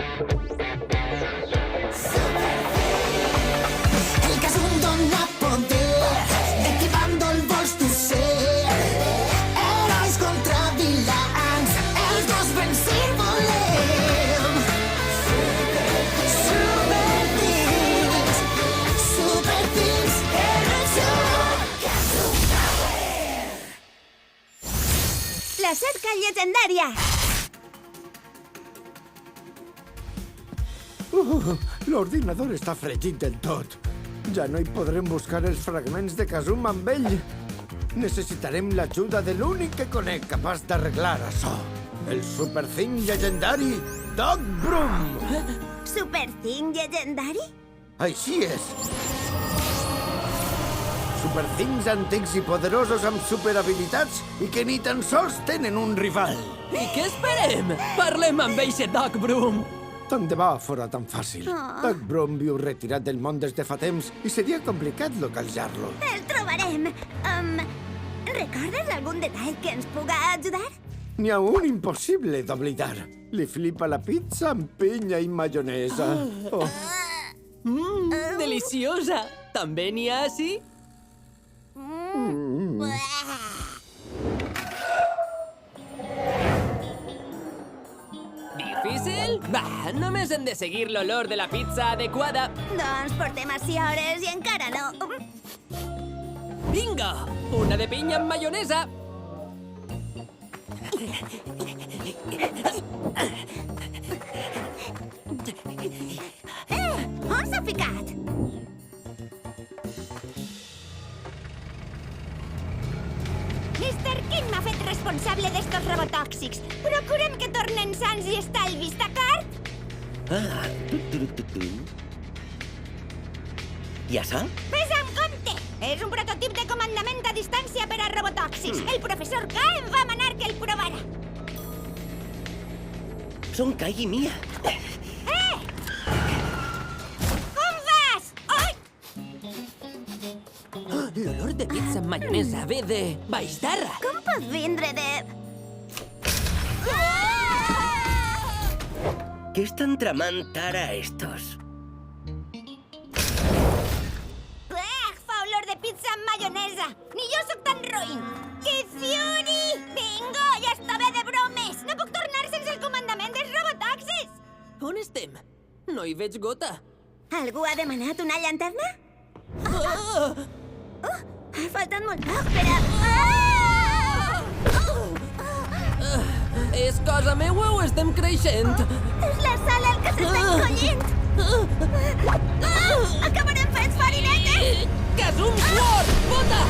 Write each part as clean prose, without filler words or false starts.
El cas un dona poder, de qui bàndol vols tu ser? Herois contra vilans, els dos vencir volem. Super Things, heroes Casum Power. La cerca llegendària! L'ordinador està fregit del tot. Ja no hi podrem buscar els fragments de Casum amb ell. Necessitarem l'ajuda de l'únic que conec capaç d'arreglar això. El Super Thing llegendari, Doc Broom. Super Thing llegendari? Així és. Super Things antics i poderosos amb superhabilitats i que ni tan sols tenen un rival. I què esperem? Parlem amb eixe Doc Broom. Tant de bo fora tan fàcil. Doc Broom viu retirat del món des de fa temps i seria complicat localitzar-lo. El trobarem. Recordes algun detall que ens puga ajudar? N'hi ha un impossible d'oblidar. Li flipa la pizza amb pinya i maionesa. Oh. Deliciosa. També n'hi ha, sí? Difícil? Va, només hem de seguir l'olor de la pizza adequada. Doncs portem ací hores i encara no. Vinga! Una de pinya amb maionesa. On s'ha ficat? Mr. King m'ha fet responsable d'estos robotòxics. Procurem que tornen sants i estalvis, d'acord? I això? Ves amb compte! És un prototip de comandament a distància per a robotòxics. El professor K em va manar que el provara. Són Kai i Mia. On vas? Oi! L'olor de pizza amb maionesa ve de baix terra. Com pot vindre de... Què estan tramant ara estos? Fa olor de pizza amb maionesa. Ni jo sóc tan roïn. Que fiuri! Bingo, ja està bé de bromes. No puc tornar sense el comandament dels robotòxics. On estem? No hi veig gota. Algú ha demanat una llanterna? Ah! Ha faltat molt poc per a... És cosa meua o estem creixent? És la sala el que s'està encollint. Acabarem fets farinetes. Casum Sword! Bota!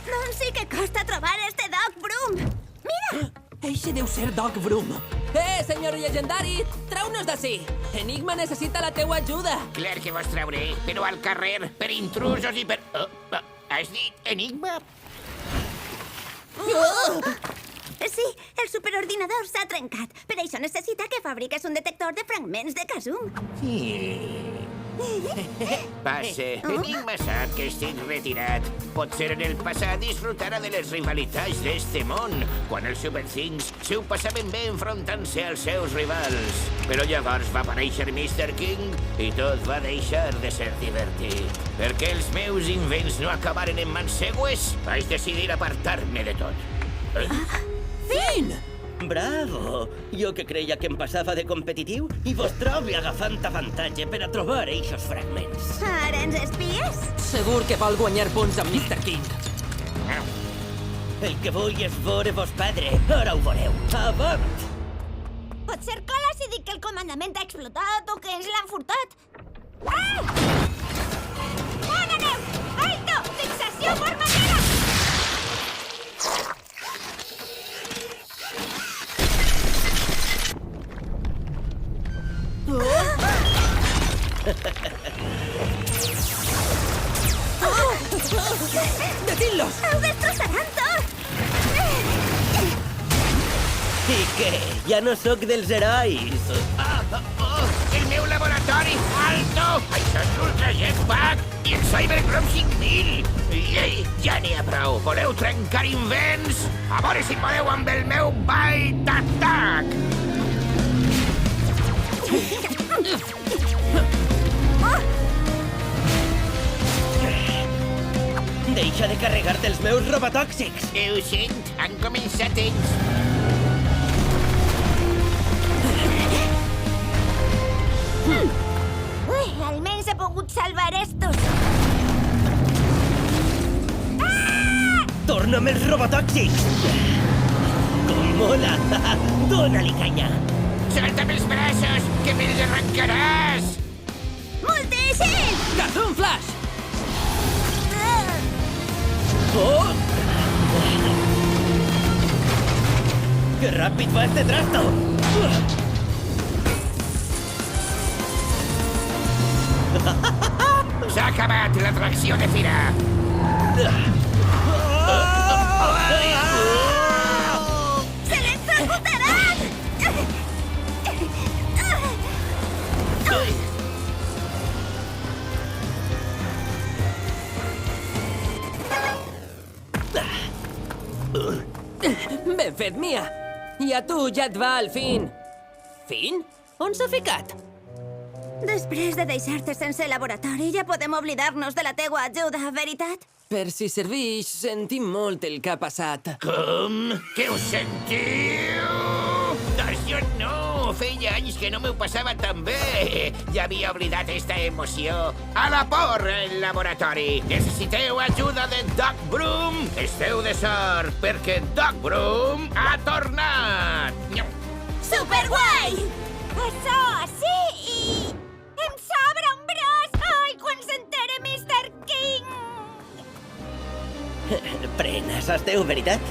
Doncs sí que costa trobar este Doc Broom. Mira! Eixe deu ser Doc Broom. Senyor llegendari! Trau-nos d'ací! Enigma necessita la teua ajuda. Clar que vos trauré, però al carrer, per intrusos i per... has dit Enigma? Sí, el superordinador s'ha trencat. Per això necessita que fabriques un detector de fragments de Casum. Passe. Enigma sap que estic retirat. Potser en el passat disfrutara de les rivalitats d'este món, quan els Super Things s'ho passaven bé enfrontant-se als seus rivals. Però llavors va aparèixer Mr. King i tot va deixar de ser divertit. Perquè els meus invents no acabaren en mans seues, vaig decidir apartar-me de tot. Finn! Bravo! Jo que creia que em passava de competitiu i vos trobi agafant avantatge per a trobar eixos fragments. Ara ens espies? Segur que vol guanyar punts amb Mr. King. El que vull és veure vos perdre. Ara ho veureu. Avant! Potser cola si dic que el comandament ha explotat o que ens l'han furtat. On aneu? Alto! Fixació formatera! Detin-los! Ho destrozaran tot! I què? Ja no sóc dels herois. El meu laboratori! Alto! Això és l'ultrajet Tupac i el Cybercrom 5000. Ei, ja n'hi ha prou. Voleu trencar invents? A veure si podeu amb el meu Bite Attack. Deixa de carregar-te els meus robotòxics. Ho sent, han començat ells. Ui, almenys he pogut salvar estos. Torna'm els robotòxics. Com mola. Dóna-li canya. Solta'm els braços, que me'ls arrencaràs. Moltíssim! Kazum Flash! Oh! ¡Qué rápido va este trasto! S'ha acabat l'atracció de fira. ¡Se electrocutarán! Ben fet, Mia! I a tu ja et va, al fin! Fin? On s'ha ficat? Després de deixar-te sense laboratori, ja podem oblidar-nos de la teua ajuda, veritat? Per si serveix, sentim molt el que ha passat. Com? Que ho sentiu? Doncs jo no! Feia anys que no m'ho passava tan bé. Ja havia oblidat esta emoció. A la porra, el laboratori! Necessiteu ajuda de Doc Broom? Esteu de sort, perquè Doc Broom ha tornat! Superguai! Això, sí, i... em sobra un braç! Ai, quan s'entere Mr. King! Pren, saps teu, veritat?